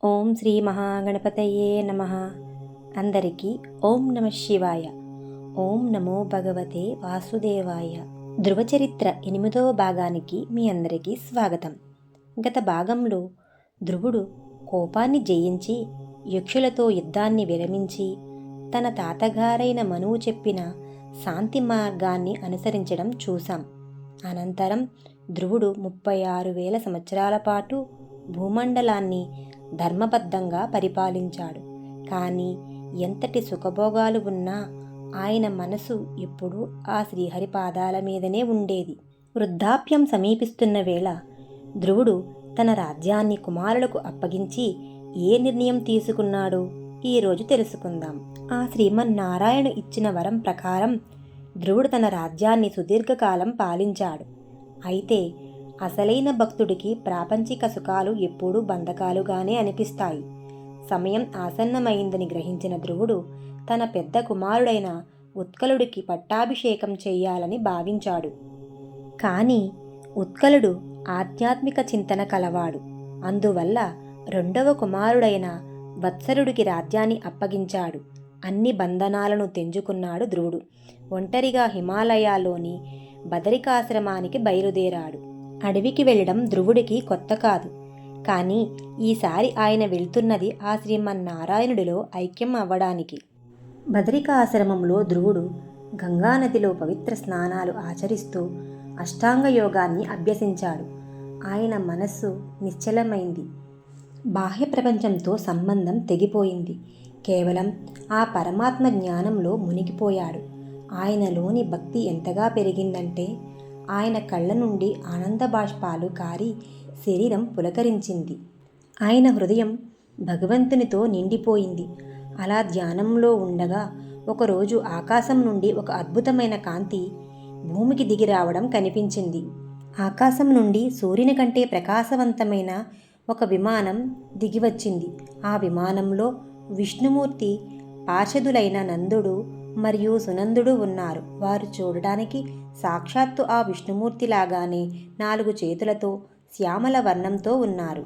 ఓం శ్రీ మహాగణపతయే నమః. అందరికీ ఓం నమ శివాయ. ఓం నమో భగవతే వాసుదేవాయ. ధ్రువచరిత్ర 8వ భాగానికి మీ అందరికీ స్వాగతం. గత భాగంలో ధ్రువుడు కోపాన్ని జయించి యక్షులతో యుద్ధాన్ని విరమించి తన తాతగారైన మనువు చెప్పిన శాంతి మార్గాన్ని అనుసరించడం చూశాం. అనంతరం ధ్రువుడు 36,000 సంవత్సరాల పాటు భూమండలాన్ని ధర్మబద్ధంగా పరిపాలించాడు. కానీ ఎంతటి సుఖభోగాలు ఉన్నా ఆయన మనసు ఎప్పుడూ ఆ శ్రీహరి పాదాల మీదనే ఉండేది. వృద్ధాప్యం సమీపిస్తున్న వేళ ధ్రువుడు తన రాజ్యాన్ని కుమారులకు అప్పగించి ఏ నిర్ణయం తీసుకున్నాడో ఈరోజు తెలుసుకుందాం. ఆ శ్రీమన్నారాయణ ఇచ్చిన వరం ప్రకారం ధ్రువుడు తన రాజ్యాన్ని సుదీర్ఘకాలం పాలించాడు. అయితే అసలైన భక్తుడికి ప్రాపంచిక సుఖాలు ఎప్పుడూ బంధకాలుగానే అనిపిస్తాయి. సమయం ఆసన్నమైందని గ్రహించిన ధ్రువుడు తన పెద్ద కుమారుడైన ఉత్కలుడికి పట్టాభిషేకం చెయ్యాలని భావించాడు. కానీ ఉత్కలుడు ఆధ్యాత్మిక చింతన కలవాడు. అందువల్ల రెండవ కుమారుడైన వత్సరుడికి రాజ్యాన్ని అప్పగించాడు. అన్ని బంధనాలను తెంచుకున్నాడు ధ్రువుడు. ఒంటరిగా హిమాలయాల్లోని బదరికాశ్రమానికి బయలుదేరాడు. అడవికి వెళ్ళడం ధ్రువుడికి కొత్త కాదు. కానీ ఈసారి ఆయన వెళ్తున్నది ఆ శ్రీమన్నారాయణుడిలో ఐక్యం అవ్వడానికి. బదరికాశ్రమంలో ధ్రువుడు గంగానదిలో పవిత్ర స్నానాలు ఆచరిస్తూ అష్టాంగ యోగాన్ని అభ్యసించాడు. ఆయన మనస్సు నిశ్చలమైంది. బాహ్య ప్రపంచంతో సంబంధం తెగిపోయింది. కేవలం ఆ పరమాత్మ జ్ఞానంలో మునిగిపోయాడు. ఆయనలోని భక్తి ఎంతగా పెరిగిందంటే ఆయన కళ్ళ నుండి ఆనంద బాష్పాలు కారి శరీరం పులకరించింది. ఆయన హృదయం భగవంతునితో నిండిపోయింది. అలా ధ్యానంలో ఉండగా ఒకరోజు ఆకాశం నుండి ఒక అద్భుతమైన కాంతి భూమికి దిగి రావడం కనిపించింది. ఆకాశం నుండి సూర్యుని కంటే ప్రకాశవంతమైన ఒక విమానం దిగివచ్చింది. ఆ విమానంలో విష్ణుమూర్తి పార్షదులైన నందుడు మరియు సునందుడు ఉన్నారు. వారు చూడడానికి సాక్షాత్తు ఆ విష్ణుమూర్తిలాగానే 4 చేతులతో శ్యామల వర్ణంతో ఉన్నారు.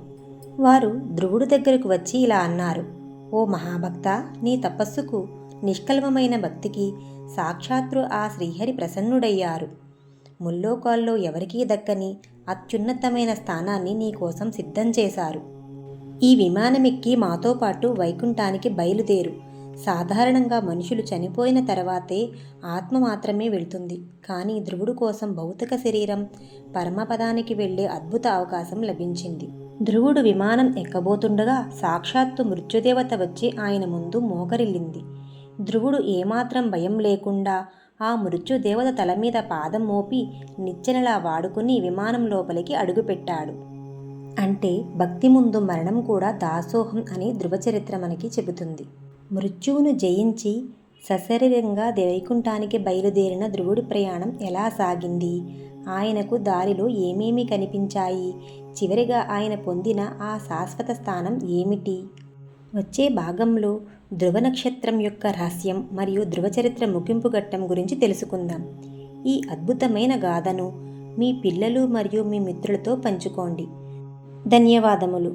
వారు ధ్రువుడు దగ్గరకు వచ్చి ఇలా అన్నారు: ఓ మహాభక్త, నీ తపస్సుకు, నిష్కల్మమైన భక్తికి సాక్షాత్తు ఆ శ్రీహరి ప్రసన్నుడయ్యారు. ముల్లోకాల్లో ఎవరికీ దక్కని అత్యున్నతమైన స్థానాన్ని నీ కోసం సిద్ధం చేశారు. ఈ విమానమెక్కి మాతో పాటు వైకుంఠానికి బయలుదేరు. సాధారణంగా మనుషులు చనిపోయిన తర్వాతే ఆత్మ మాత్రమే వెళ్తుంది. కానీ ధ్రువుడు కోసం భౌతిక శరీరం పరమపదానికి వెళ్లే అద్భుత అవకాశం లభించింది. ధ్రువుడు విమానం ఎక్కబోతుండగా సాక్షాత్తు మృత్యుదేవత వచ్చి ఆయన ముందు మోకరిల్లింది. ధ్రువుడు ఏమాత్రం భయం లేకుండా ఆ మృత్యుదేవత తల మీద పాదం మోపి నిచ్చెనలా వాడుకుని విమానం లోపలికి అడుగుపెట్టాడు. అంటే భక్తి ముందు మరణం కూడా దాసోహం అని ధ్రువచరిత్ర మనకి చెబుతుంది. మృత్యువును జయించి సశరీరంగా వైకుంఠానికి బయలుదేరిన ధ్రువుడి ప్రయాణం ఎలా సాగింది? ఆయనకు దారిలో ఏమేమి కనిపించాయి? చివరిగా ఆయన పొందిన ఆ శాశ్వత స్థానం ఏమిటి? వచ్చే భాగంలో ధ్రువ నక్షత్రం యొక్క రహస్యం మరియు ధ్రువచరిత్ర ముగింపు ఘట్టం గురించి తెలుసుకుందాం. ఈ అద్భుతమైన గాథను మీ పిల్లలు మరియు మీ మిత్రులతో పంచుకోండి. ధన్యవాదములు.